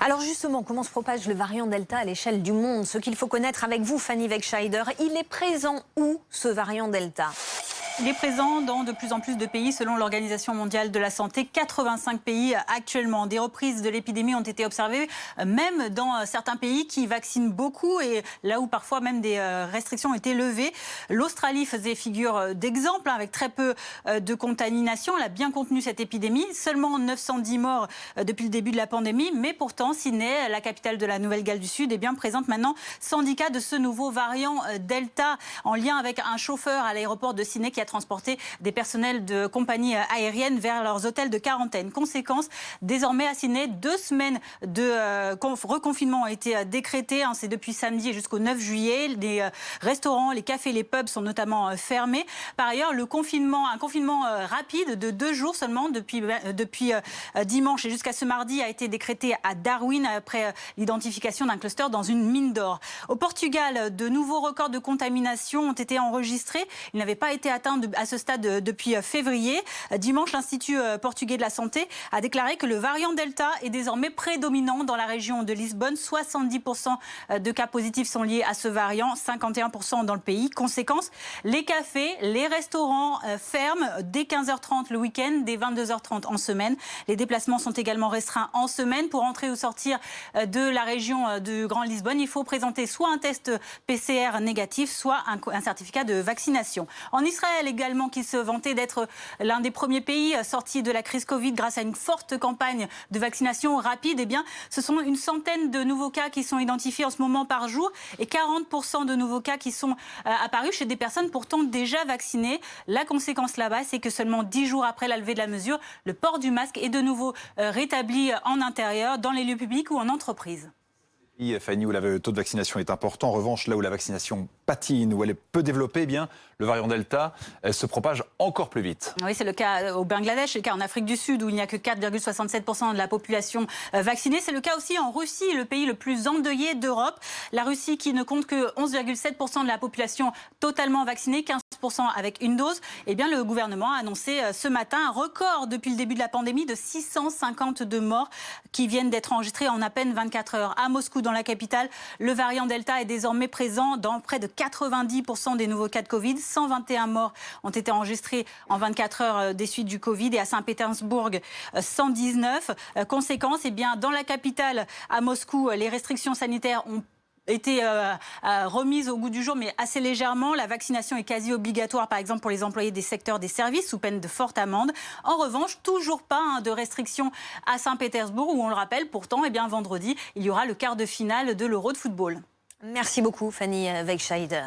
Alors justement, comment se propage le variant Delta à l'échelle du monde? Ce qu'il faut connaître avec vous, Fanny Wegscheider, il est présent où, ce variant Delta? Il est présent dans de plus en plus de pays selon l'Organisation mondiale de la santé. 85 pays actuellement. Des reprises de l'épidémie ont été observées, même dans certains pays qui vaccinent beaucoup et là où parfois même des restrictions ont été levées. L'Australie faisait figure d'exemple avec très peu de contamination. Elle a bien contenu cette épidémie. Seulement 910 morts depuis le début de la pandémie. Mais pourtant, Sydney, la capitale de la Nouvelle-Galles du Sud, est bien présente maintenant. Syndicat de ce nouveau variant Delta en lien avec un chauffeur à l'aéroport de Sydney qui a transporté des personnels de compagnies aériennes vers leurs hôtels de quarantaine. Conséquence, désormais à Sydney, 2 semaines de reconfinement ont été décrétées. C'est depuis samedi jusqu'au 9 juillet. Les restaurants, les cafés, les pubs sont notamment fermés. Par ailleurs, un confinement rapide de 2 jours seulement depuis dimanche et jusqu'à ce mardi a été décrété à Darwin après l'identification d'un cluster dans une mine d'or. Au Portugal, de nouveaux records de contamination ont été enregistrés. Ils n'avaient pas été atteints à ce stade depuis février. Dimanche, l'Institut portugais de la santé a déclaré que le variant Delta est désormais prédominant dans la région de Lisbonne. 70% de cas positifs sont liés à ce variant, 51% dans le pays. Conséquence, les cafés, les restaurants ferment dès 15h30 le week-end, dès 22h30 en semaine. Les déplacements sont également restreints en semaine. Pour entrer ou sortir de la région du Grand Lisbonne, il faut présenter soit un test PCR négatif, soit un certificat de vaccination. En Israël également, qui se vantait d'être l'un des premiers pays sortis de la crise Covid grâce à une forte campagne de vaccination rapide, eh bien, ce sont une centaine de nouveaux cas qui sont identifiés en ce moment par jour et 40% de nouveaux cas qui sont apparus chez des personnes pourtant déjà vaccinées. La conséquence là-bas, c'est que seulement 10 jours après la levée de la mesure, le port du masque est de nouveau rétabli en intérieur, dans les lieux publics ou en entreprise. Fanny, où le taux de vaccination est important. En revanche, là où la vaccination patine, où elle est peu développée, eh bien, le variant Delta se propage encore plus vite. Oui, c'est le cas au Bangladesh, c'est le cas en Afrique du Sud, où il n'y a que 4,67% de la population vaccinée. C'est le cas aussi en Russie, le pays le plus endeuillé d'Europe. La Russie qui ne compte que 11,7% de la population totalement vaccinée, 15% avec une dose. Eh bien, le gouvernement a annoncé ce matin un record depuis le début de la pandémie de 652 morts qui viennent d'être enregistrés en à peine 24 heures. À Moscou, dans la capitale, le variant Delta est désormais présent dans près de 90% des nouveaux cas de Covid. 121 morts ont été enregistrés en 24 heures des suites du Covid et à Saint-Pétersbourg, 119. Conséquence, eh bien, dans la capitale, à Moscou, les restrictions sanitaires ont été remises au goût du jour, mais assez légèrement. La vaccination est quasi obligatoire, par exemple, pour les employés des secteurs des services, sous peine de forte amende. En revanche, toujours pas de restrictions à Saint-Pétersbourg, où on le rappelle, pourtant, eh bien, vendredi, il y aura le quart de finale de l'Euro de football. Merci beaucoup, Fanny Wegscheider.